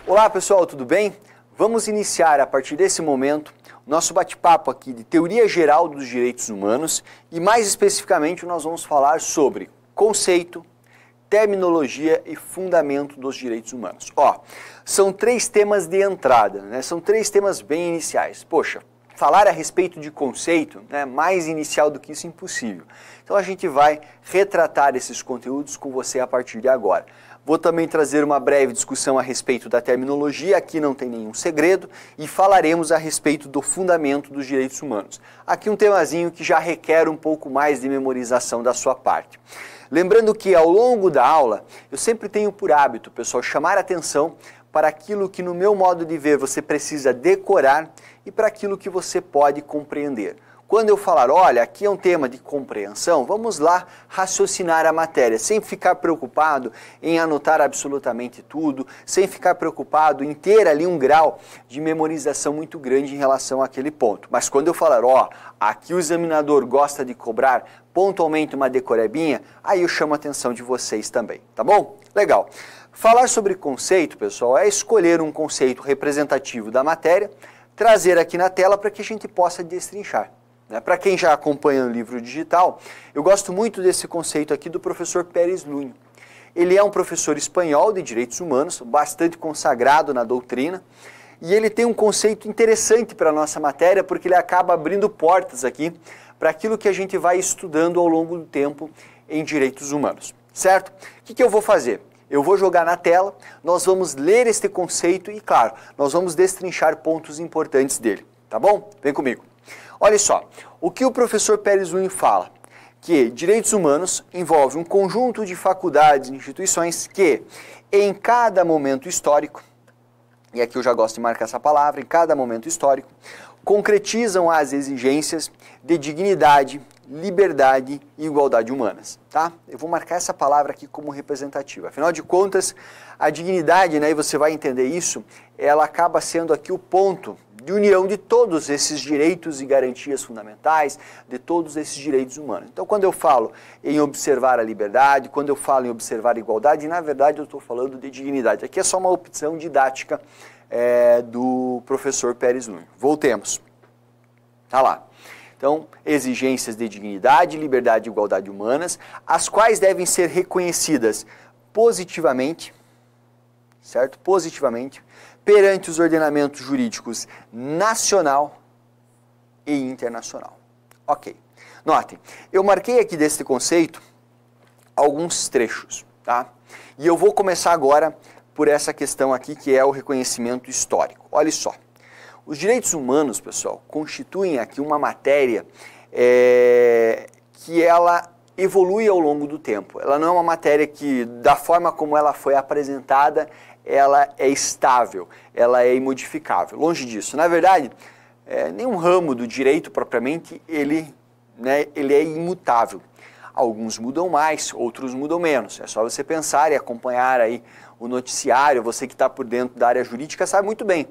Olá pessoal, tudo bem? Vamos iniciar a partir desse momento nosso bate-papo aqui de teoria geral dos direitos humanos e mais especificamente nós vamos falar sobre conceito, terminologia e fundamento dos direitos humanos. São 3 temas de entrada, né? São 3 temas bem iniciais. Poxa, falar a respeito de conceito, né, mais inicial do que isso, impossível. Então a gente vai retratar esses conteúdos com você a partir de agora. Vou também trazer uma breve discussão a respeito da terminologia, aqui não tem nenhum segredo, e falaremos a respeito do fundamento dos direitos humanos. Aqui um temazinho que já requer um pouco mais de memorização da sua parte. Lembrando que ao longo da aula, eu sempre tenho por hábito, pessoal, chamar atenção para aquilo que no meu modo de ver você precisa decorar e para aquilo que você pode compreender. Quando eu falar, olha, aqui é um tema de compreensão, vamos lá raciocinar a matéria, sem ficar preocupado em anotar absolutamente tudo, sem ficar preocupado em ter ali um grau de memorização muito grande em relação àquele ponto. Mas quando eu falar, aqui o examinador gosta de cobrar pontualmente uma decorebinha, aí eu chamo a atenção de vocês também, tá bom? Legal. Falar sobre conceito, pessoal, é escolher um conceito representativo da matéria, trazer aqui na tela para que a gente possa destrinchar. Para quem já acompanha o livro digital, eu gosto muito desse conceito aqui do professor Pérez Lunho. Ele é um professor espanhol de direitos humanos, bastante consagrado na doutrina, e ele tem um conceito interessante para a nossa matéria, porque ele acaba abrindo portas aqui para aquilo que a gente vai estudando ao longo do tempo em direitos humanos, certo? O que eu vou fazer? Eu vou jogar na tela, nós vamos ler este conceito e, claro, nós vamos destrinchar pontos importantes dele, tá bom? Vem comigo. Olha só, o que o professor Pérez Lunho fala? Que direitos humanos envolve um conjunto de faculdades e instituições que, em cada momento histórico, e aqui eu já gosto de marcar essa palavra, em cada momento histórico, concretizam as exigências de dignidade, liberdade e igualdade humanas, tá? Eu vou marcar essa palavra aqui como representativa. Afinal de contas, a dignidade, né, e você vai entender isso, ela acaba sendo aqui o ponto de união de todos esses direitos e garantias fundamentais, de todos esses direitos humanos. Então, quando eu falo em observar a liberdade, quando eu falo em observar a igualdade, na verdade eu estou falando de dignidade. Aqui é só uma opção didática do professor Pérez Lunho. Voltemos. Tá lá. Então, exigências de dignidade, liberdade e igualdade humanas, as quais devem ser reconhecidas positivamente, certo? Positivamente, perante os ordenamentos jurídicos nacional e internacional. Ok. Notem, eu marquei aqui deste conceito alguns trechos, tá? E eu vou começar agora por essa questão aqui, que é o reconhecimento histórico. Olha só. Os direitos humanos, pessoal, constituem aqui uma matéria que ela evolui ao longo do tempo. Ela não é uma matéria que, da forma como ela foi apresentada, ela é estável, ela é imodificável. Longe disso. Na verdade, nenhum ramo do direito propriamente, ele é imutável. Alguns mudam mais, outros mudam menos. É só você pensar e acompanhar aí o noticiário. Você que está por dentro da área jurídica sabe muito bem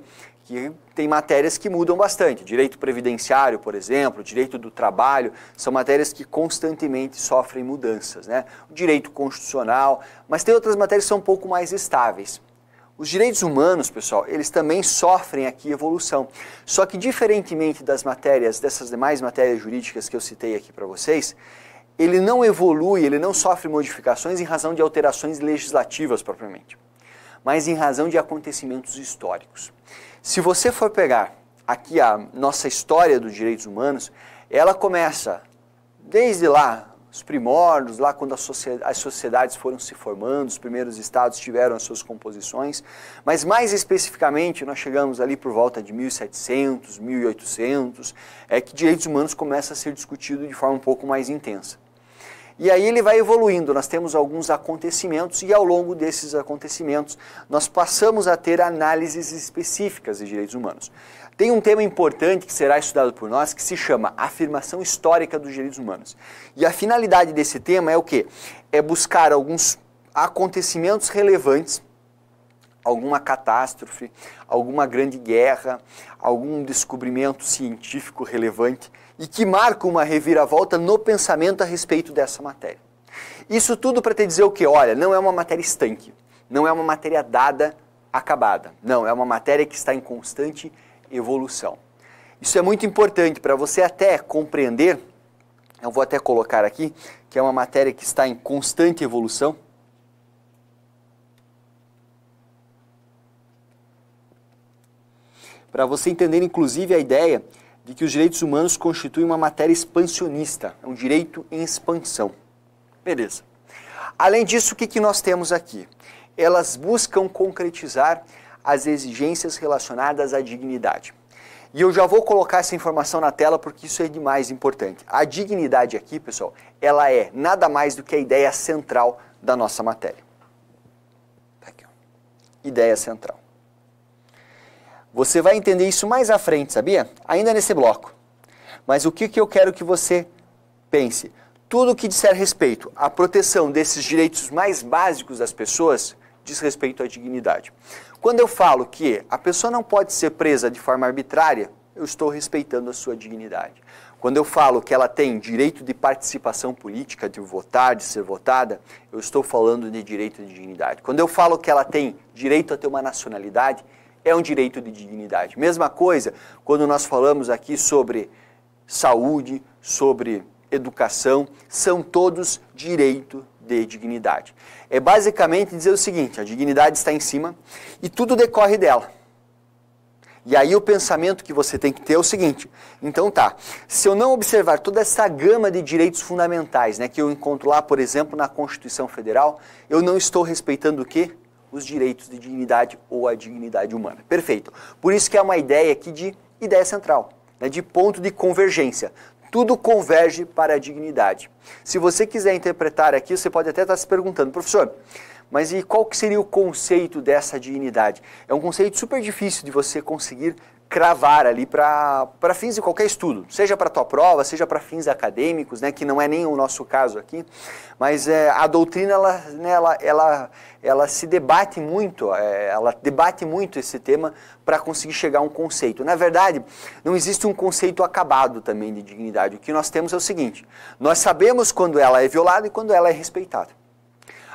que tem matérias que mudam bastante. Direito previdenciário, por exemplo, direito do trabalho, são matérias que constantemente sofrem mudanças, né? O direito constitucional, mas tem outras matérias que são um pouco mais estáveis. Os direitos humanos, pessoal, eles também sofrem aqui evolução. Só que diferentemente das matérias, dessas demais matérias jurídicas que eu citei aqui para vocês, ele não evolui, ele não sofre modificações em razão de alterações legislativas propriamente, mas em razão de acontecimentos históricos. Se você for pegar aqui a nossa história dos direitos humanos, ela começa desde lá, os primórdios, lá quando as sociedades foram se formando, os primeiros estados tiveram as suas composições, mas mais especificamente nós chegamos ali por volta de 1700, 1800, que direitos humanos começam a ser discutidos de forma um pouco mais intensa. E aí ele vai evoluindo, nós temos alguns acontecimentos e ao longo desses acontecimentos nós passamos a ter análises específicas de direitos humanos. Tem um tema importante que será estudado por nós que se chama afirmação histórica dos direitos humanos. E a finalidade desse tema é o quê? É buscar alguns acontecimentos relevantes, alguma catástrofe, alguma grande guerra, algum descobrimento científico relevante e que marca uma reviravolta no pensamento a respeito dessa matéria. Isso tudo para te dizer o quê? Olha, não é uma matéria estanque, não é uma matéria dada acabada. Não, é uma matéria que está em constante evolução. Isso é muito importante para você até compreender, eu vou até colocar aqui, que é uma matéria que está em constante evolução. Para você entender, inclusive, a ideia de que os direitos humanos constituem uma matéria expansionista, um direito em expansão. Beleza. Além disso, o que nós temos aqui? Elas buscam concretizar as exigências relacionadas à dignidade. E eu já vou colocar essa informação na tela porque isso é de mais importante. A dignidade aqui, pessoal, ela é nada mais do que a ideia central da nossa matéria. Tá aqui, ó. Ideia central. Você vai entender isso mais à frente, sabia? Ainda nesse bloco. Mas o que eu quero que você pense? Tudo o que disser respeito à proteção desses direitos mais básicos das pessoas diz respeito à dignidade. Quando eu falo que a pessoa não pode ser presa de forma arbitrária, eu estou respeitando a sua dignidade. Quando eu falo que ela tem direito de participação política, de votar, de ser votada, eu estou falando de direito de dignidade. Quando eu falo que ela tem direito a ter uma nacionalidade, é um direito de dignidade. Mesma coisa quando nós falamos aqui sobre saúde, sobre educação, são todos direito de dignidade. É basicamente dizer o seguinte, a dignidade está em cima e tudo decorre dela. E aí o pensamento que você tem que ter é o seguinte, então tá, se eu não observar toda essa gama de direitos fundamentais, né, que eu encontro lá, por exemplo, na Constituição Federal, eu não estou respeitando o quê? Os direitos de dignidade ou a dignidade humana. Perfeito. Por isso que é uma ideia aqui de ideia central, né, de ponto de convergência. Tudo converge para a dignidade. Se você quiser interpretar aqui, você pode até estar se perguntando, professor, mas e qual que seria o conceito dessa dignidade? É um conceito super difícil de você conseguir cravar ali para fins de qualquer estudo, seja para a tua prova, seja para fins acadêmicos, né, que não é nem o nosso caso aqui, mas a doutrina ela se debate muito, ela debate muito esse tema para conseguir chegar a um conceito. Na verdade, não existe um conceito acabado também de dignidade. O que nós temos é o seguinte, nós sabemos quando ela é violada e quando ela é respeitada.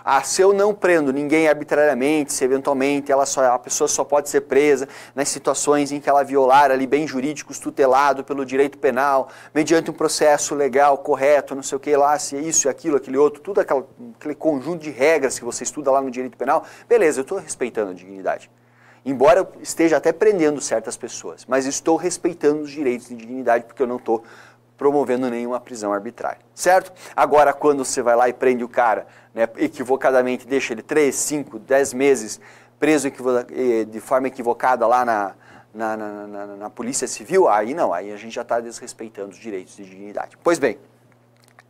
Ah, se eu não prendo ninguém arbitrariamente, se eventualmente a pessoa só pode ser presa nas situações em que ela violar ali bem jurídicos tutelado pelo direito penal, mediante um processo legal, correto, não sei o que lá, se é isso, aquilo, aquele outro, tudo aquele conjunto de regras que você estuda lá no direito penal, beleza, eu estou respeitando a dignidade. Embora eu esteja até prendendo certas pessoas, mas estou respeitando os direitos de dignidade porque eu não estou promovendo nenhuma prisão arbitrária, certo? Agora, quando você vai lá e prende o cara, né, equivocadamente, deixa ele 3, 5, 10 meses preso de forma equivocada lá na Polícia Civil, aí não, aí a gente já está desrespeitando os direitos de dignidade. Pois bem,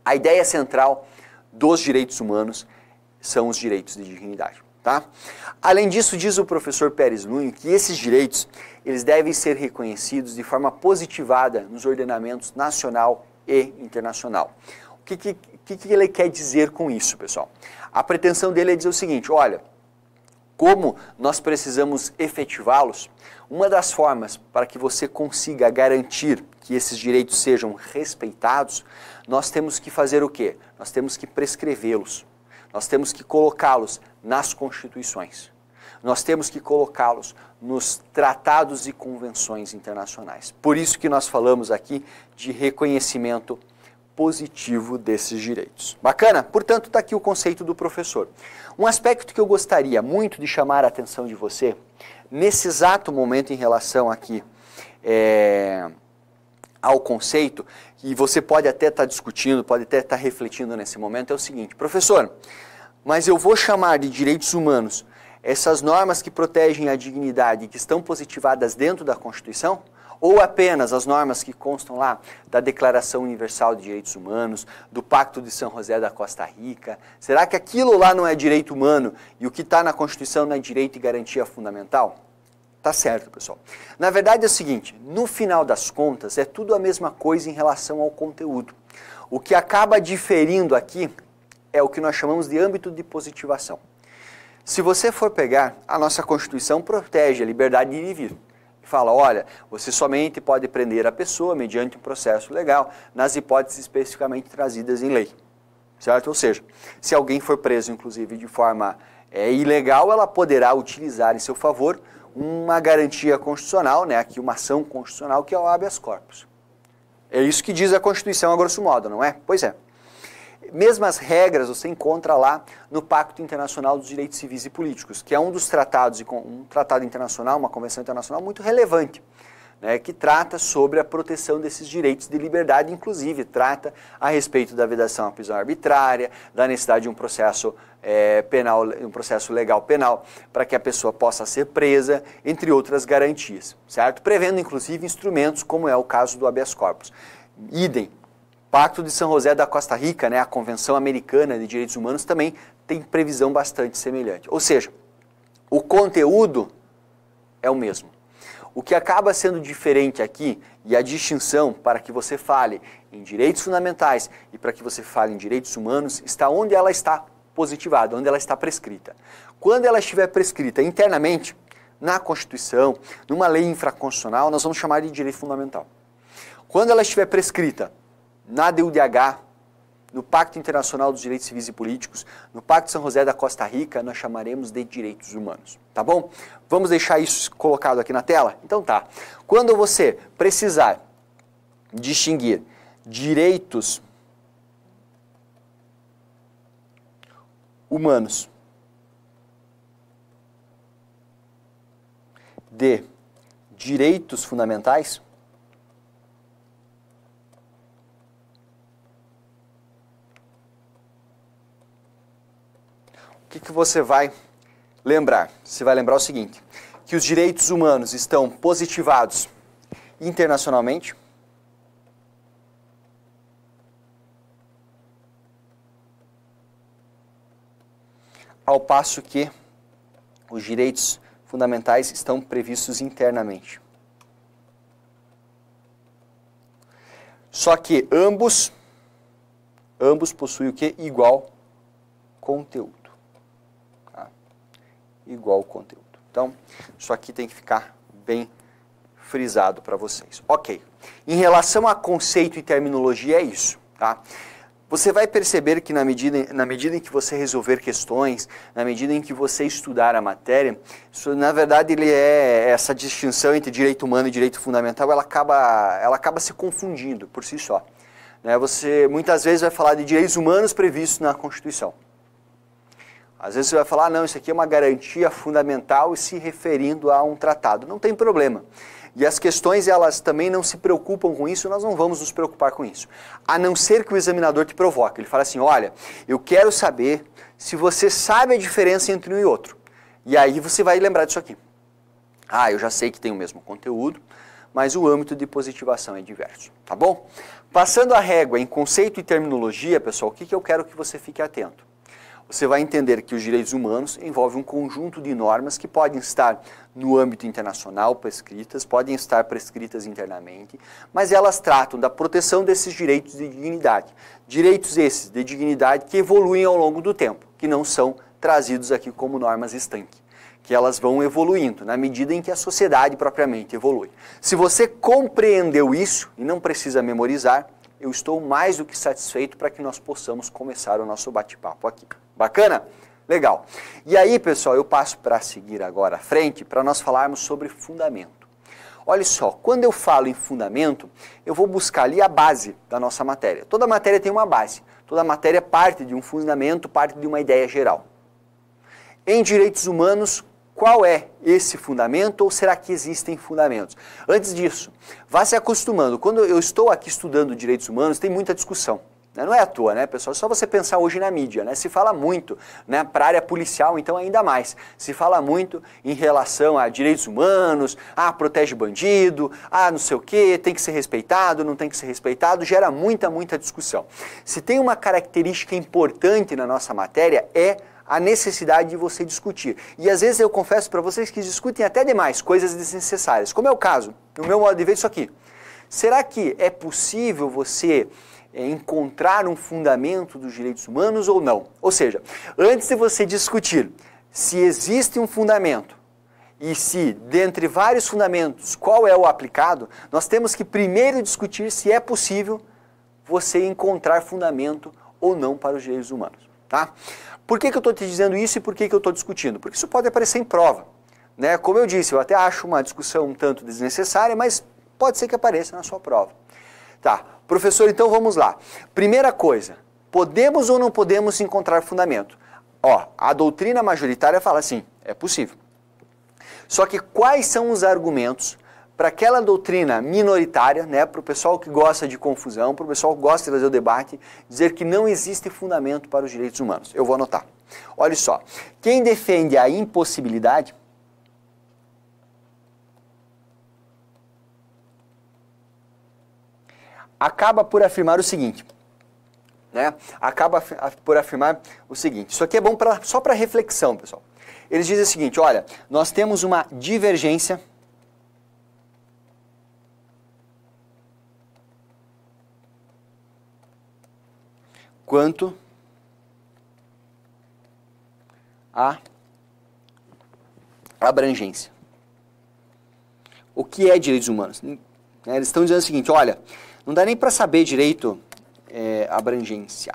a ideia central dos direitos humanos são os direitos de dignidade. Tá? Além disso, diz o professor Pérez Nunes que esses direitos eles devem ser reconhecidos de forma positivada nos ordenamentos nacional e internacional. O que ele quer dizer com isso, pessoal? A pretensão dele é dizer o seguinte, olha, como nós precisamos efetivá-los, uma das formas para que você consiga garantir que esses direitos sejam respeitados, nós temos que fazer o quê? Nós temos que prescrevê-los. Nós temos que colocá-los nas constituições. Nós temos que colocá-los nos tratados e convenções internacionais. Por isso que nós falamos aqui de reconhecimento positivo desses direitos. Bacana? Portanto, está aqui o conceito do professor. Um aspecto que eu gostaria muito de chamar a atenção de você, nesse exato momento em relação aqui ao conceito, e você pode até estar discutindo, pode até estar refletindo nesse momento, é o seguinte, professor, mas eu vou chamar de direitos humanos essas normas que protegem a dignidade, que estão positivadas dentro da Constituição, ou apenas as normas que constam lá da Declaração Universal de Direitos Humanos, do Pacto de São José da Costa Rica? Será que aquilo lá não é direito humano e o que está na Constituição não é direito e garantia fundamental? Tá certo, pessoal. Na verdade é o seguinte, no final das contas é tudo a mesma coisa em relação ao conteúdo. O que acaba diferindo aqui é o que nós chamamos de âmbito de positivação. Se você for pegar, a nossa Constituição protege a liberdade de indivíduo. Fala, olha, você somente pode prender a pessoa mediante um processo legal, nas hipóteses especificamente trazidas em lei. Certo? Ou seja, se alguém for preso, inclusive, de forma é ilegal, ela poderá utilizar em seu favor uma garantia constitucional, né, aqui uma ação constitucional, que é o habeas corpus. É isso que diz a Constituição, a grosso modo, não é? Pois é. Mesmas regras você encontra lá no Pacto Internacional dos Direitos Civis e Políticos, que é um dos tratados, um tratado internacional, uma convenção internacional muito relevante, né, que trata sobre a proteção desses direitos de liberdade, inclusive trata a respeito da vedação à prisão arbitrária, da necessidade de um processo penal, um processo legal penal, para que a pessoa possa ser presa, entre outras garantias, certo? Prevendo inclusive instrumentos como é o caso do habeas corpus. Idem, Pacto de São José da Costa Rica, né, a Convenção Americana de Direitos Humanos, também tem previsão bastante semelhante. Ou seja, o conteúdo é o mesmo. O que acaba sendo diferente aqui, e a distinção para que você fale em direitos fundamentais e para que você fale em direitos humanos, está onde ela está positivada, onde ela está prescrita. Quando ela estiver prescrita internamente, na Constituição, numa lei infraconstitucional, nós vamos chamar de direito fundamental. Quando ela estiver prescrita na DUDH, no Pacto Internacional dos Direitos Civis e Políticos, no Pacto de São José da Costa Rica, nós chamaremos de direitos humanos, tá bom? Vamos deixar isso colocado aqui na tela? Então tá. Quando você precisar distinguir direitos humanos de direitos fundamentais, o que você vai lembrar? Você vai lembrar o seguinte, que os direitos humanos estão positivados internacionalmente, ao passo que os direitos fundamentais estão previstos internamente. Só que ambos possuem o quê? Igual conteúdo. Igual conteúdo. Então, isso aqui tem que ficar bem frisado para vocês. Ok. Em relação a conceito e terminologia, é isso, tá? Você vai perceber que na medida em que você resolver questões, na medida em que você estudar a matéria, isso, na verdade, essa distinção entre direito humano e direito fundamental, ela acaba se confundindo por si só, né? Você muitas vezes vai falar de direitos humanos previstos na Constituição. Às vezes você vai falar, não, isso aqui é uma garantia fundamental e se referindo a um tratado. Não tem problema. E as questões, elas também não se preocupam com isso, nós não vamos nos preocupar com isso. A não ser que o examinador te provoque. Ele fala assim, olha, eu quero saber se você sabe a diferença entre um e outro. E aí você vai lembrar disso aqui. Ah, eu já sei que tem o mesmo conteúdo, mas o âmbito de positivação é diverso, tá bom? Passando a régua em conceito e terminologia, pessoal, o que eu quero que você fique atento? Você vai entender que os direitos humanos envolvem um conjunto de normas que podem estar no âmbito internacional prescritas, podem estar prescritas internamente, mas elas tratam da proteção desses direitos de dignidade. Direitos esses de dignidade que evoluem ao longo do tempo, que não são trazidos aqui como normas estanque, que elas vão evoluindo na medida em que a sociedade propriamente evolui. Se você compreendeu isso e não precisa memorizar, eu estou mais do que satisfeito para que nós possamos começar o nosso bate-papo aqui. Bacana? Legal. E aí, pessoal, eu passo para seguir agora à frente para nós falarmos sobre fundamento. Olha só, quando eu falo em fundamento, eu vou buscar ali a base da nossa matéria. Toda matéria tem uma base. Toda matéria parte de um fundamento, parte de uma ideia geral. Em direitos humanos, qual é esse fundamento ou será que existem fundamentos? Antes disso, vá se acostumando. Quando eu estou aqui estudando direitos humanos, tem muita discussão. Não é à toa, né, pessoal? Só você pensar hoje na mídia, né? Se fala muito, né, para a área policial, então ainda mais. Se fala muito em relação a direitos humanos, protege bandido, não sei o quê, tem que ser respeitado, não tem que ser respeitado, gera muita discussão. Se tem uma característica importante na nossa matéria é a necessidade de você discutir. E às vezes eu confesso para vocês que discutem até demais, coisas desnecessárias, como é o caso, no meu modo de ver isso aqui. Será que é possível você encontrar um fundamento dos direitos humanos ou não? Ou seja, antes de você discutir se existe um fundamento e se, dentre vários fundamentos, qual é o aplicado, nós temos que primeiro discutir se é possível você encontrar fundamento ou não para os direitos humanos. tá? Por que eu estou te dizendo isso e por que eu estou discutindo? Porque isso pode aparecer em prova, né? Como eu disse, eu até acho uma discussão um tanto desnecessária, mas pode ser que apareça na sua prova. Tá, professor, então vamos lá. Primeira coisa, podemos ou não podemos encontrar fundamento? Ó, a doutrina majoritária fala assim, é possível. Só que quais são os argumentos para aquela doutrina minoritária, né, para o pessoal que gosta de confusão, para o pessoal que gosta de fazer o debate, dizer que não existe fundamento para os direitos humanos? Eu vou anotar. Olha só, quem defende a impossibilidade acaba por afirmar o seguinte, né? Por afirmar o seguinte. Isso aqui é bom só para reflexão, pessoal. Eles dizem o seguinte, olha, nós temos uma divergência quanto à abrangência. O que é direitos humanos? Eles estão dizendo o seguinte, olha, não dá nem para saber direito abrangência.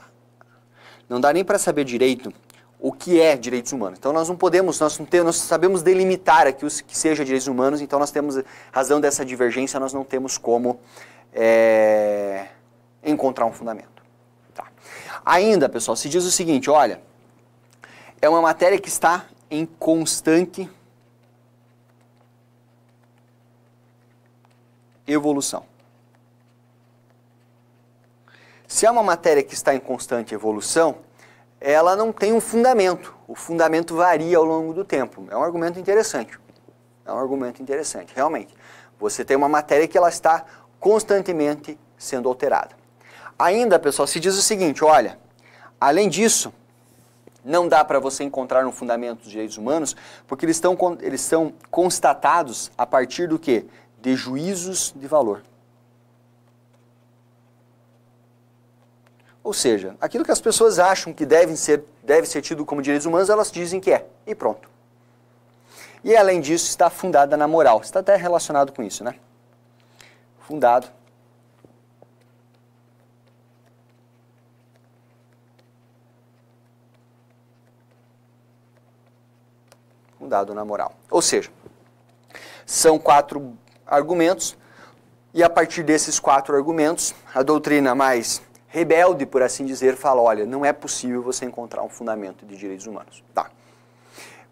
Não dá nem para saber direito o que é direitos humanos. Então nós não podemos, nós sabemos delimitar aqui os que seja direitos humanos, então nós temos razão dessa divergência, nós não temos como encontrar um fundamento. Tá. Ainda, pessoal, se diz o seguinte, olha, é uma matéria que está em constante evolução. Se é uma matéria que está em constante evolução, ela não tem um fundamento. O fundamento varia ao longo do tempo. É um argumento interessante. É um argumento interessante, realmente. Você tem uma matéria que ela está constantemente sendo alterada. Ainda, pessoal, se diz o seguinte, olha, além disso, não dá para você encontrar um fundamento dos direitos humanos, porque eles são constatados a partir do quê? De juízos de valor. Ou seja, aquilo que as pessoas acham que deve ser tido como direitos humanos, elas dizem que é. E pronto. E além disso, está fundada na moral. Está até relacionado com isso, né? Fundado na moral. Ou seja, são 4 argumentos, e a partir desses 4 argumentos, a doutrina mais rebelde, por assim dizer, fala, olha, não é possível você encontrar um fundamento de direitos humanos. Tá.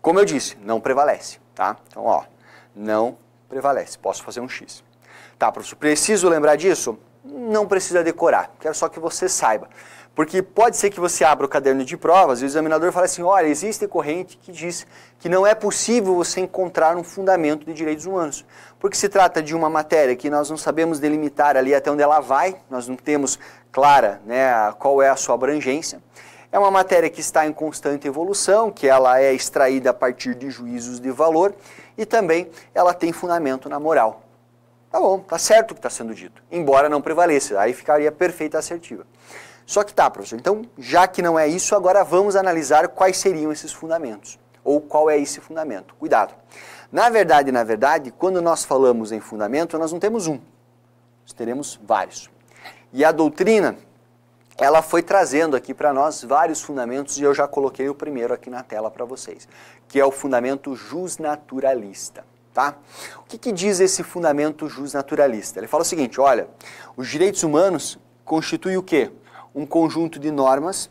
Como eu disse, não prevalece, tá? Então, ó, não prevalece. Posso fazer um X. Tá, professor, preciso lembrar disso? Não precisa decorar, quero só que você saiba. Porque pode ser que você abra o caderno de provas e o examinador fale assim, olha, existe corrente que diz que não é possível você encontrar um fundamento de direitos humanos. Porque se trata de uma matéria que nós não sabemos delimitar ali até onde ela vai, nós não temos clara, né, qual é a sua abrangência. É uma matéria que está em constante evolução, que ela é extraída a partir de juízos de valor e também ela tem fundamento na moral. Tá bom, tá certo o que está sendo dito, embora não prevaleça, aí ficaria perfeita e assertiva. Só que tá, professor, então, já que não é isso, agora vamos analisar quais seriam esses fundamentos, ou qual é esse fundamento. Cuidado. Na verdade, quando nós falamos em fundamento, nós não temos um, nós teremos vários. E a doutrina, ela foi trazendo aqui para nós vários fundamentos, e eu já coloquei o primeiro aqui na tela para vocês, que é o fundamento justnaturalista. Tá? O que diz esse fundamento justnaturalista? Ele fala o seguinte, olha, os direitos humanos constituem o quê? Um conjunto de normas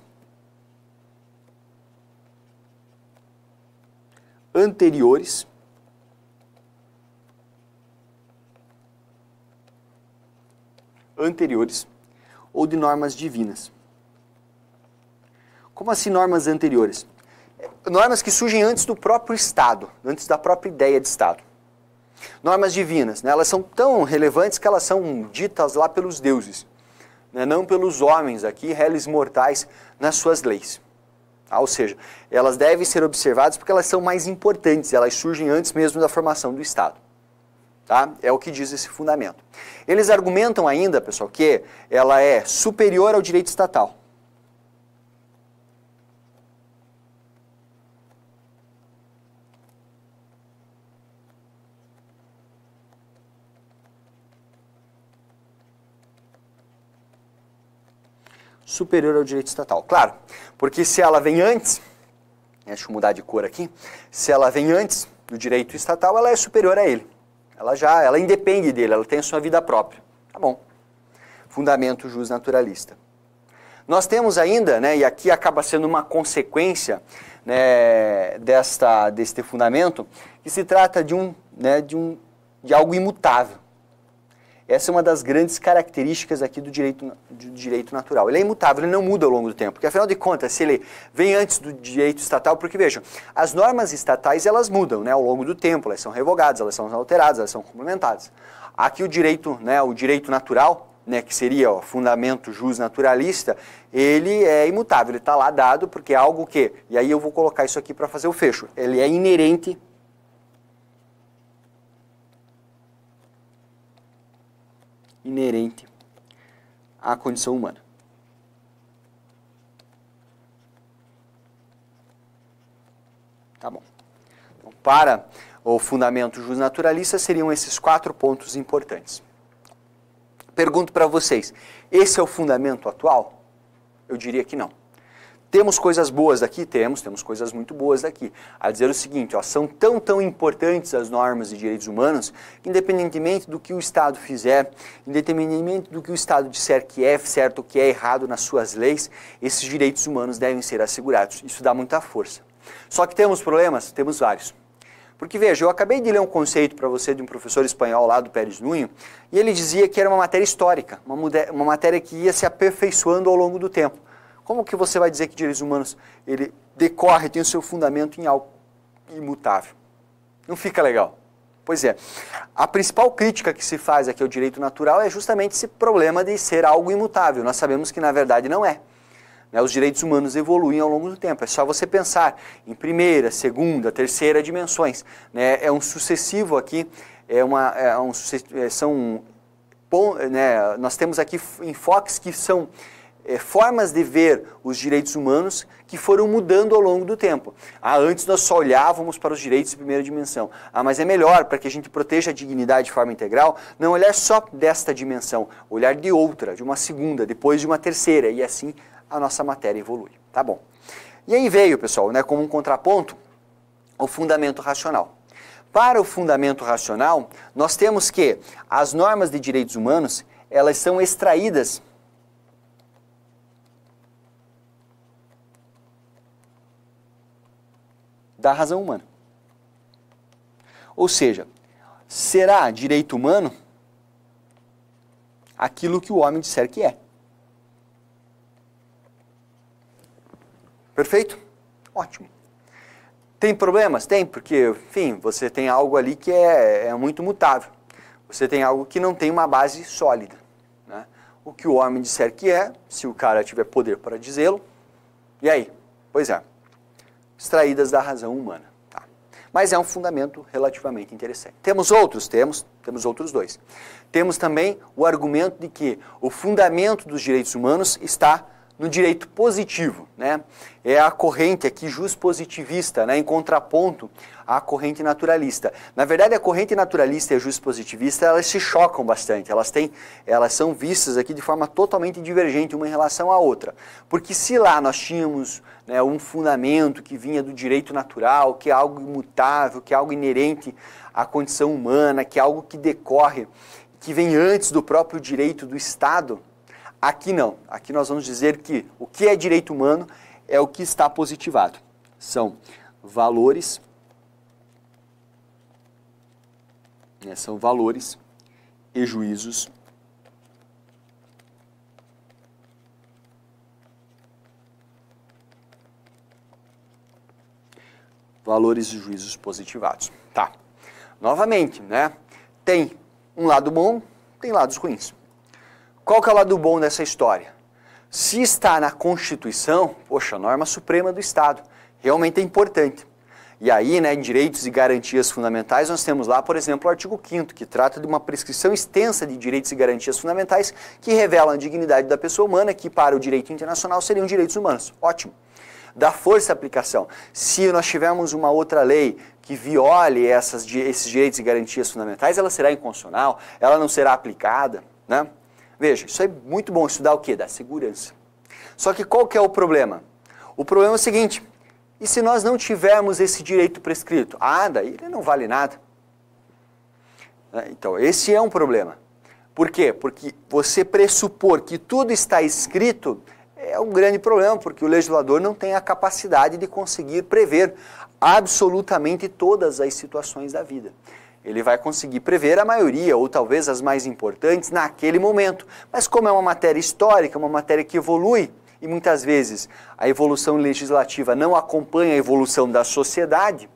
anteriores ou de normas divinas. Como assim normas anteriores? Normas que surgem antes do próprio Estado, antes da própria ideia de Estado. Normas divinas, né? Elas são tão relevantes que elas são ditas lá pelos deuses, né? Não pelos homens aqui, réis mortais, nas suas leis. Ou seja, elas devem ser observadas porque elas são mais importantes, elas surgem antes mesmo da formação do Estado. Tá? É o que diz esse fundamento. Eles argumentam ainda, pessoal, que ela é superior ao direito estatal. superior ao direito estatal. Claro, porque se ela vem antes, deixa eu mudar de cor aqui, se ela vem antes do direito estatal, ela é superior a ele. Ela independe dele, ela tem a sua vida própria. Tá bom. Fundamento jus naturalista. Nós temos ainda, né, e aqui acaba sendo uma consequência, né, deste fundamento, que se trata de algo imutável. Essa é uma das grandes características aqui do direito natural. Ele é imutável, ele não muda ao longo do tempo. Porque, afinal de contas, se ele vem antes do direito estatal, porque, vejam, as normas estatais, elas mudam, né, ao longo do tempo, elas são revogadas, elas são alteradas, elas são complementadas. Aqui o direito natural, né, que seria o fundamento jus naturalista, ele é imutável, ele está lá dado, porque é algo que, e aí eu vou colocar isso aqui para fazer o fecho, ele é inerente à condição humana. Tá bom. Então, para o fundamento jus naturalista, seriam esses 4 pontos importantes. Pergunto para vocês, esse é o fundamento atual? Eu diria que não. Temos coisas boas daqui? Temos coisas muito boas daqui. A dizer o seguinte, ó, são tão importantes as normas de direitos humanos, que independentemente do que o Estado fizer, independentemente do que o Estado disser que é certo ou que é errado nas suas leis, esses direitos humanos devem ser assegurados. Isso dá muita força. Só que temos problemas? Temos vários. Porque, veja, eu acabei de ler um conceito para você de um professor espanhol lá do Pérez Nuño, e ele dizia que era uma matéria histórica, uma matéria que ia se aperfeiçoando ao longo do tempo. Como que você vai dizer que direitos humanos, ele decorre, tem o seu fundamento em algo imutável? Não fica legal. Pois é, a principal crítica que se faz aqui ao direito natural é justamente esse problema de ser algo imutável. Nós sabemos que, na verdade, não é. Os direitos humanos evoluem ao longo do tempo. É só você pensar em primeira, segunda, terceira dimensões. É um sucessivo aqui, nós temos aqui enfoques que são formas de ver os direitos humanos que foram mudando ao longo do tempo. Antes nós só olhávamos para os direitos de primeira dimensão. Mas é melhor, para que a gente proteja a dignidade de forma integral, não olhar só desta dimensão, olhar de outra, de uma segunda, depois de uma terceira, e assim a nossa matéria evolui. Tá bom. E aí veio, pessoal, como um contraponto, o fundamento racional. Para o fundamento racional, nós temos que as normas de direitos humanos, elas são extraídas da razão humana. Ou seja, será direito humano aquilo que o homem disser que é. Perfeito? Ótimo. Tem problemas? Tem, porque, enfim, você tem algo ali que é muito mutável. Você tem algo que não tem uma base sólida. Né? O que o homem disser que é, se o cara tiver poder para dizê-lo, e aí? Pois é, extraídas da razão humana. Tá. Mas é um fundamento relativamente interessante. Temos outros? Temos outros 2. Temos também o argumento de que o fundamento dos direitos humanos está no direito positivo, né? É a corrente aqui juspositivista, né? Em contraponto à corrente naturalista. Na verdade, a corrente naturalista e a juspositivista, elas se chocam bastante, elas são vistas aqui de forma totalmente divergente uma em relação à outra. Porque se lá nós tínhamos, né, um fundamento que vinha do direito natural, que é algo imutável, que é algo inerente à condição humana, que é algo que decorre, que vem antes do próprio direito do Estado, aqui não. Aqui nós vamos dizer que o que é direito humano é o que está positivado. São valores, e juízos positivados. Tá. Novamente, né? Tem um lado bom, tem lados ruins. Qual que é o lado bom dessa história? Se está na Constituição, poxa, norma suprema do Estado, realmente é importante. E aí, né, em direitos e garantias fundamentais, nós temos lá, por exemplo, o artigo 5º, que trata de uma prescrição extensa de direitos e garantias fundamentais que revelam a dignidade da pessoa humana, que para o direito internacional seriam direitos humanos. Ótimo. Dá força à aplicação. Se nós tivermos uma outra lei que viole esses direitos e garantias fundamentais, ela será inconstitucional, ela não será aplicada, né? Veja, isso é muito bom, estudar o quê? Da segurança. Só que qual que é o problema? O problema é o seguinte, e se nós não tivermos esse direito prescrito? Ah, daí ele não vale nada. Então, esse é um problema. Por quê? Porque você pressupor que tudo está escrito é um grande problema, porque o legislador não tem a capacidade de conseguir prever absolutamente todas as situações da vida. Ele vai conseguir prever a maioria, ou talvez as mais importantes, naquele momento. Mas como é uma matéria histórica, uma matéria que evolui, e muitas vezes a evolução legislativa não acompanha a evolução da sociedade,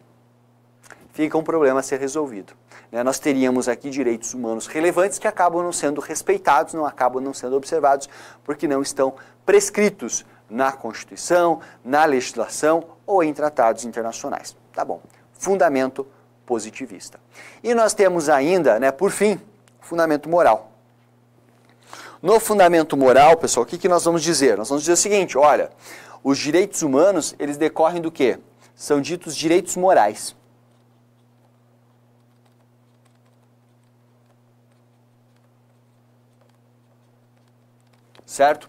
fica um problema a ser resolvido. Nós teríamos aqui direitos humanos relevantes que acabam não sendo respeitados, não acabam não sendo observados, porque não estão prescritos na Constituição, na legislação ou em tratados internacionais. Tá bom. Fundamento positivista. E nós temos ainda, por fim, fundamento moral. No fundamento moral, pessoal, o que nós vamos dizer? Nós vamos dizer o seguinte, olha, os direitos humanos, eles decorrem do quê? São ditos direitos morais. Certo?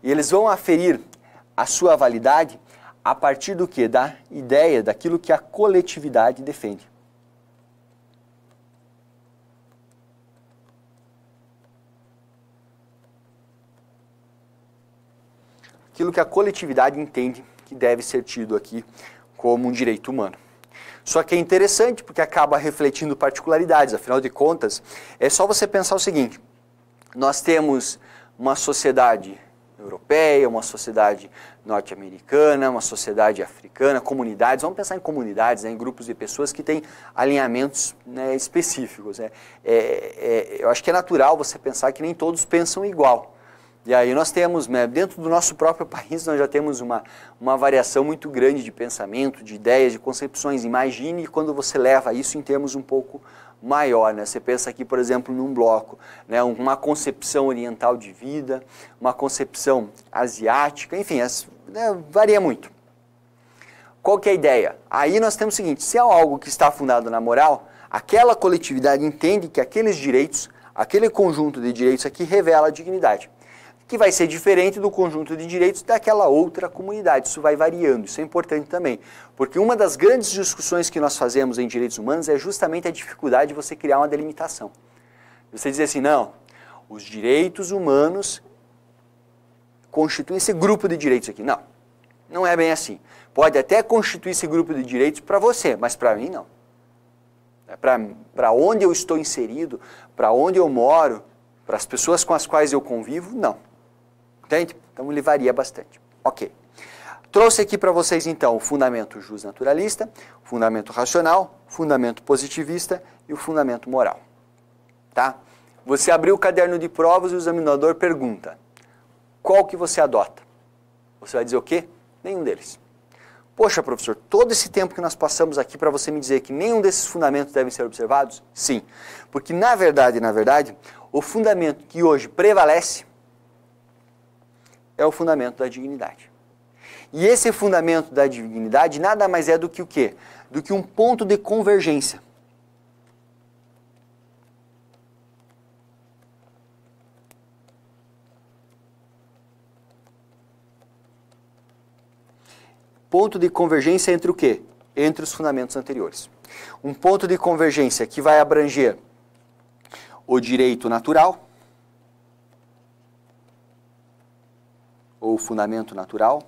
E eles vão aferir a sua validade a partir do quê? Da ideia, daquilo que a coletividade defende. Aquilo que a coletividade entende que deve ser tido aqui como um direito humano. Só que é interessante porque acaba refletindo particularidades, afinal de contas, é só você pensar o seguinte, nós temos uma sociedade europeia, uma sociedade norte-americana, uma sociedade africana, comunidades, vamos pensar em comunidades, em grupos de pessoas que têm alinhamentos específicos. Eu acho que é natural você pensar que nem todos pensam igual. E aí nós temos, dentro do nosso próprio país, nós já temos uma variação muito grande de pensamento, de ideias, de concepções. Imagine quando você leva isso em termos um pouco maior, Você pensa aqui, por exemplo, num bloco, uma concepção oriental de vida, uma concepção asiática, enfim, varia muito. Qual que é a ideia? Aí nós temos o seguinte, se é algo que está fundado na moral, aquela coletividade entende que aqueles direitos, aquele conjunto de direitos aqui revela a dignidade, que vai ser diferente do conjunto de direitos daquela outra comunidade. Isso vai variando, isso é importante também. Porque uma das grandes discussões que nós fazemos em direitos humanos é justamente a dificuldade de você criar uma delimitação. Você dizer assim, não, os direitos humanos constituem esse grupo de direitos aqui. Não, não é bem assim. Pode até constituir esse grupo de direitos para você, mas para mim não. Para onde eu estou inserido, para onde eu moro, para as pessoas com as quais eu convivo, não. Entende? Então ele varia bastante. Ok. Trouxe aqui para vocês então o fundamento justnaturalista, o fundamento racional, o fundamento positivista e o fundamento moral. Tá? Você abriu o caderno de provas e o examinador pergunta, qual que você adota? Você vai dizer o quê? Nenhum deles. Poxa, professor, todo esse tempo que nós passamos aqui para você me dizer que nenhum desses fundamentos devem ser observados? Sim, porque na verdade, o fundamento que hoje prevalece é o fundamento da dignidade. E esse fundamento da dignidade nada mais é do que o quê? Do que um ponto de convergência. Ponto de convergência entre o quê? Entre os fundamentos anteriores. Um ponto de convergência que vai abranger o direito natural, ou fundamento natural,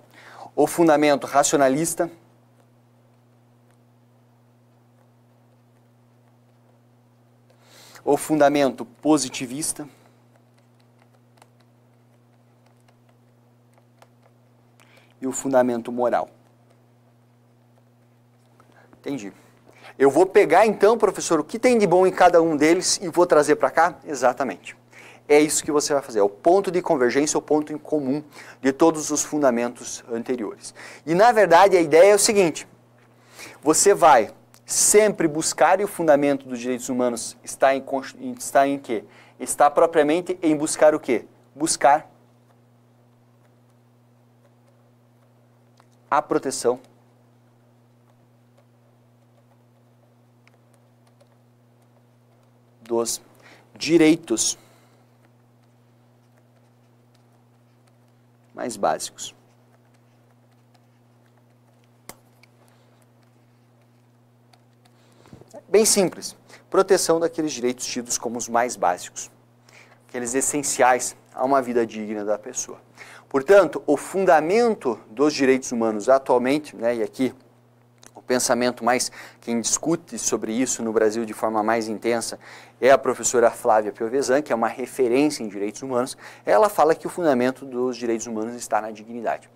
o fundamento racionalista, o fundamento positivista, e o fundamento moral. Entendi. Eu vou pegar então, professor, o que tem de bom em cada um deles e vou trazer para cá? Exatamente. É isso que você vai fazer, é o ponto de convergência, o ponto em comum de todos os fundamentos anteriores. E na verdade a ideia é o seguinte, você vai sempre buscar, e o fundamento dos direitos humanos está em quê? Está propriamente em buscar o quê? Buscar a proteção dos direitos. mais básicos. Bem simples, proteção daqueles direitos tidos como os mais básicos, aqueles essenciais a uma vida digna da pessoa. Portanto, o fundamento dos direitos humanos atualmente, né, e aqui o pensamento mais, quem discute sobre isso no Brasil de forma mais intensa é a professora Flávia Piovesan, que é uma referência em direitos humanos. Ela fala que o fundamento dos direitos humanos está na dignidade.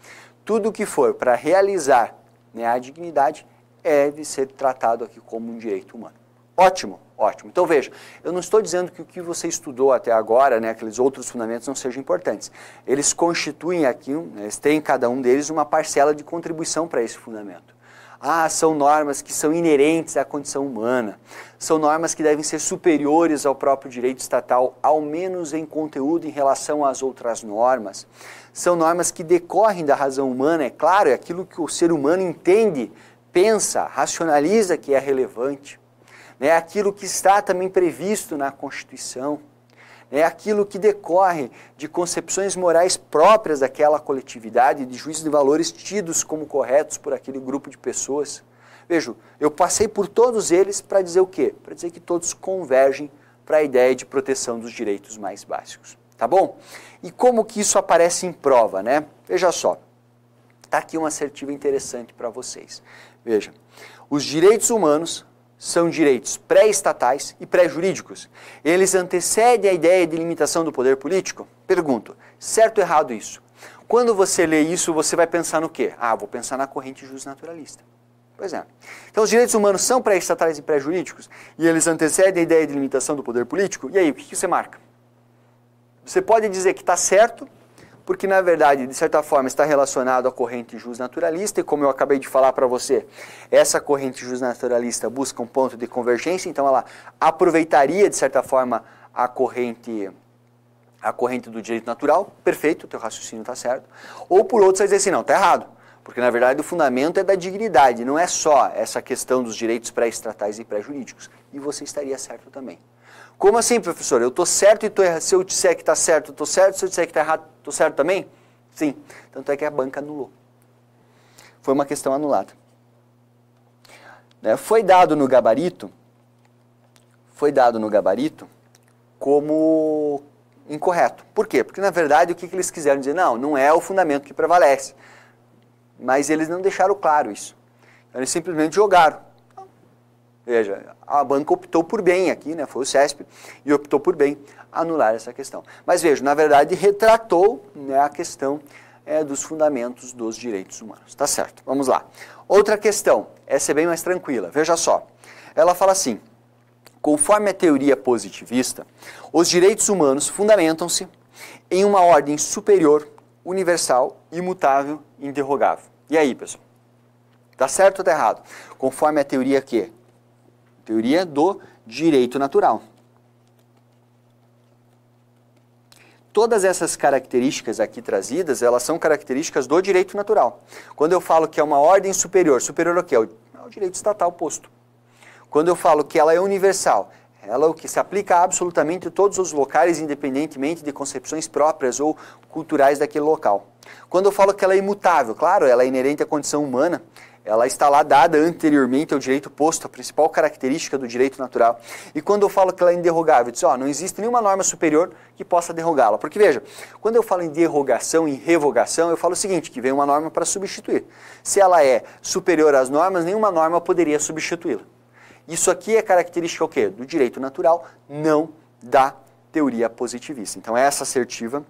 Tudo que for para realizar, né, a dignidade deve ser tratado aqui como um direito humano. Ótimo, ótimo. Então veja, eu não estou dizendo que o que você estudou até agora, né, aqueles outros fundamentos não sejam importantes. Eles constituem aqui, eles têm cada um deles uma parcela de contribuição para esse fundamento. Ah, são normas que são inerentes à condição humana, são normas que devem ser superiores ao próprio direito estatal, ao menos em conteúdo em relação às outras normas. São normas que decorrem da razão humana, é claro, é aquilo que o ser humano entende, pensa, racionaliza que é relevante. É aquilo que está também previsto na Constituição, é aquilo que decorre de concepções morais próprias daquela coletividade, de juízos de valores tidos como corretos por aquele grupo de pessoas. Veja, eu passei por todos eles para dizer o quê? Para dizer que todos convergem para a ideia de proteção dos direitos mais básicos, tá bom? E como que isso aparece em prova, né? Veja só, está aqui uma assertiva interessante para vocês. Veja, os direitos humanos são direitos pré-estatais e pré-jurídicos. Eles antecedem a ideia de limitação do poder político? Pergunto, certo ou errado isso? Quando você lê isso, você vai pensar no quê? Ah, vou pensar na corrente justnaturalista. Pois é. Então os direitos humanos são pré-estatais e pré-jurídicos e eles antecedem a ideia de limitação do poder político? E aí, o que você marca? Você pode dizer que está certo, porque na verdade, de certa forma, está relacionado à corrente justnaturalista, e como eu acabei de falar para você, essa corrente justnaturalista busca um ponto de convergência, então ela aproveitaria, de certa forma, a corrente do direito natural, perfeito, o teu raciocínio está certo. Ou por outro, você vai dizer assim, não, está errado, porque na verdade o fundamento é da dignidade, não é só essa questão dos direitos pré-estatais e pré-jurídicos, e você estaria certo também. Como assim, professor? Eu estou certo e estou errado. Se eu disser que está certo, eu estou certo. Se eu disser que está errado, estou certo também? Sim. Tanto é que a banca anulou. Foi uma questão anulada. Foi dado no gabarito como incorreto. Por quê? Porque, na verdade, o que eles quiseram dizer? Não, não é o fundamento que prevalece. Mas eles não deixaram claro isso. Eles simplesmente jogaram. Veja, a banca optou por bem aqui, né, foi o CESP, e optou por bem anular essa questão. Mas veja, na verdade, retratou, né, a questão dos fundamentos dos direitos humanos. Tá certo, vamos lá. Outra questão, essa é bem mais tranquila, veja só. Ela fala assim, conforme a teoria positivista, os direitos humanos fundamentam-se em uma ordem superior, universal, imutável e interrogável. E aí, pessoal? Tá certo ou tá errado? Conforme a teoria quê? Teoria do direito natural. Todas essas características aqui trazidas, elas são características do direito natural. Quando eu falo que é uma ordem superior, superior ao quê? Ao direito estatal posto. Quando eu falo que ela é universal, ela é o que se aplica a absolutamente todos os locais, independentemente de concepções próprias ou culturais daquele local. Quando eu falo que ela é imutável, claro, ela é inerente à condição humana, ela está lá dada anteriormente ao direito posto, a principal característica do direito natural. E quando eu falo que ela é inderrogável, eu disse, não existe nenhuma norma superior que possa derrogá-la. Porque veja, quando eu falo em derrogação e revogação, eu falo o seguinte, que vem uma norma para substituir. Se ela é superior às normas, nenhuma norma poderia substituí-la. Isso aqui é característica o quê? Do direito natural, não da teoria positivista. Então essa assertiva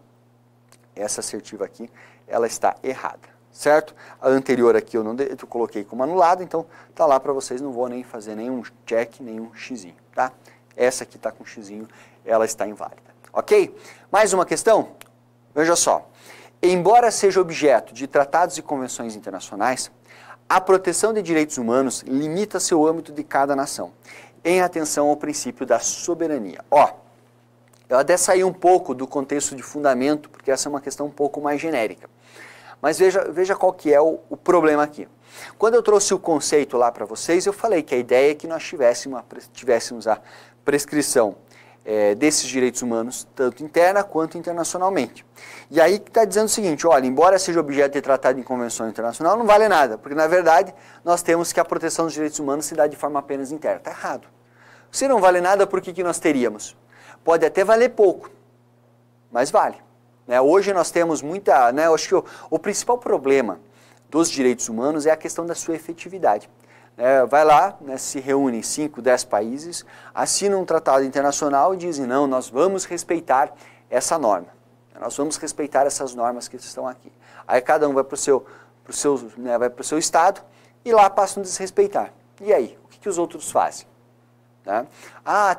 aqui, ela está errada. Certo? A anterior aqui eu coloquei como anulado, então tá lá para vocês, não vou nem fazer nenhum check, nenhum xizinho, tá? Essa aqui está com xizinho, ela está inválida. Ok? Mais uma questão? Veja só. Embora seja objeto de tratados e convenções internacionais, a proteção de direitos humanos limita seu âmbito de cada nação, em atenção ao princípio da soberania. Eu até saí um pouco do contexto de fundamento, porque essa é uma questão um pouco mais genérica. Mas veja qual que é o problema aqui. Quando eu trouxe o conceito lá para vocês, eu falei que a ideia é que nós tivéssemos a prescrição desses direitos humanos, tanto interna quanto internacionalmente. E aí está dizendo o seguinte, olha, embora seja objeto de tratado em convenção internacional, não vale nada, porque na verdade nós temos que a proteção dos direitos humanos se dá de forma apenas interna. Está errado. Se não vale nada, por que nós teríamos? Pode até valer pouco, mas vale. Hoje nós temos muita... eu acho que o principal problema dos direitos humanos é a questão da sua efetividade. Vai lá, se reúnem 5, 10 países, assinam um tratado internacional e dizem, não, nós vamos respeitar essa norma. Nós vamos respeitar essas normas que estão aqui. Aí cada um vai para o seu estado e lá passam a desrespeitar. E aí, o que os outros fazem?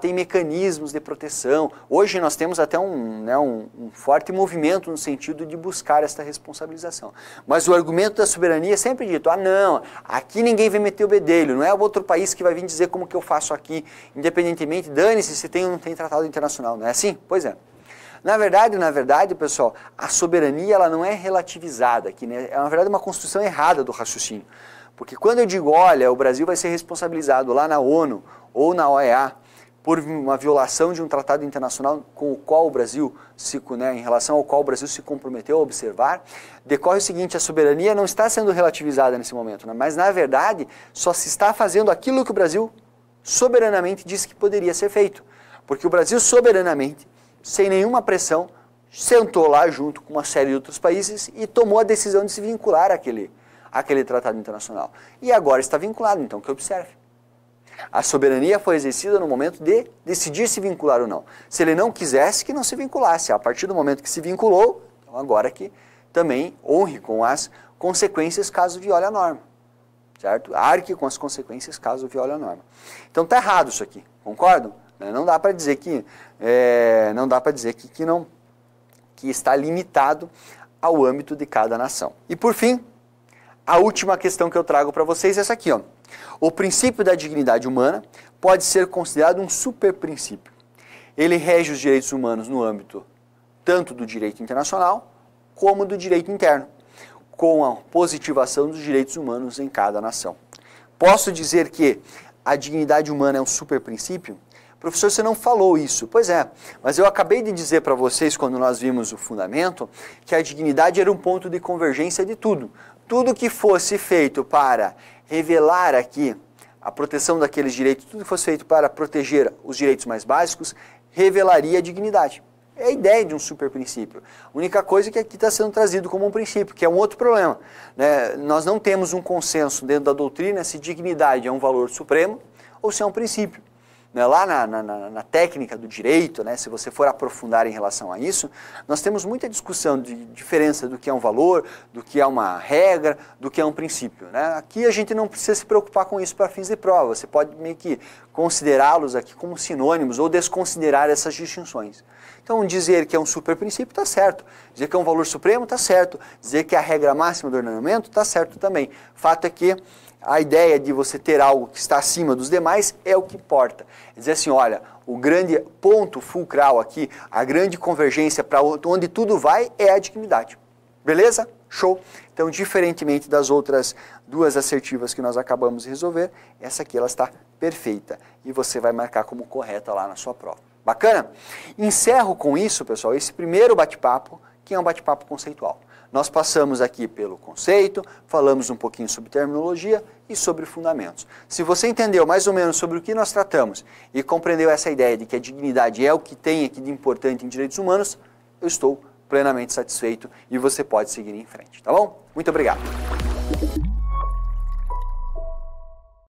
Tem mecanismos de proteção. Hoje nós temos até um forte movimento no sentido de buscar esta responsabilização. Mas o argumento da soberania é sempre dito, não, aqui ninguém vai meter o bedelho, não é outro país que vai vir dizer como que eu faço aqui, independentemente, dane-se se tem ou não tem tratado internacional, não é assim? Pois é. Na verdade, pessoal, a soberania ela não é relativizada aqui, né? É na verdade uma construção errada do raciocínio. Porque quando eu digo, olha, o Brasil vai ser responsabilizado lá na ONU ou na OEA por uma violação de um tratado internacional com o qual o Brasil, em relação ao qual o Brasil se comprometeu a observar, decorre o seguinte, a soberania não está sendo relativizada nesse momento, né? Mas na verdade só se está fazendo aquilo que o Brasil soberanamente disse que poderia ser feito. Porque o Brasil soberanamente, sem nenhuma pressão, sentou lá junto com uma série de outros países e tomou a decisão de se vincular àquele tratado internacional. E agora está vinculado, então, que observe. A soberania foi exercida no momento de decidir se vincular ou não. Se ele não quisesse, que não se vinculasse. A partir do momento que se vinculou, então agora que também honre com as consequências caso viole a norma. Certo? Arque com as consequências caso viole a norma. Então está errado isso aqui, concordam? Não dá para dizer que que está limitado ao âmbito de cada nação. E por fim, a última questão que eu trago para vocês é essa aqui, ó. O princípio da dignidade humana pode ser considerado um superprincípio. Ele rege os direitos humanos no âmbito tanto do direito internacional como do direito interno, com a positivação dos direitos humanos em cada nação. Posso dizer que a dignidade humana é um superprincípio? Professor, você não falou isso. Pois é, mas eu acabei de dizer para vocês, quando nós vimos o fundamento, que a dignidade era um ponto de convergência de tudo. Tudo que fosse feito para revelar aqui a proteção daqueles direitos, tudo que fosse feito para proteger os direitos mais básicos, revelaria a dignidade. É a ideia de um superprincípio. A única coisa é que aqui está sendo trazido como um princípio, que é um outro problema. Nós não temos um consenso dentro da doutrina se dignidade é um valor supremo ou se é um princípio. Lá na técnica do direito, se você for aprofundar em relação a isso, nós temos muita discussão de diferença do que é um valor, do que é uma regra, do que é um princípio. Aqui a gente não precisa se preocupar com isso para fins de prova, você pode meio que considerá-los aqui como sinônimos ou desconsiderar essas distinções. Então dizer que é um superprincípio está certo, dizer que é um valor supremo está certo, dizer que é a regra máxima do ordenamento está certo também. Fato é que a ideia de você ter algo que está acima dos demais é o que importa. É dizer assim, olha, o grande ponto fulcral aqui, a grande convergência para onde tudo vai é a dignidade. Beleza? Show! Então, diferentemente das outras duas assertivas que nós acabamos de resolver, essa aqui ela está perfeita e você vai marcar como correta lá na sua prova. Bacana? Encerro com isso, pessoal, esse primeiro bate-papo, que é um bate-papo conceitual. Nós passamos aqui pelo conceito, falamos um pouquinho sobre terminologia e sobre fundamentos. Se você entendeu mais ou menos sobre o que nós tratamos e compreendeu essa ideia de que a dignidade é o que tem aqui de importante em direitos humanos, eu estou plenamente satisfeito e você pode seguir em frente, tá bom? Muito obrigado.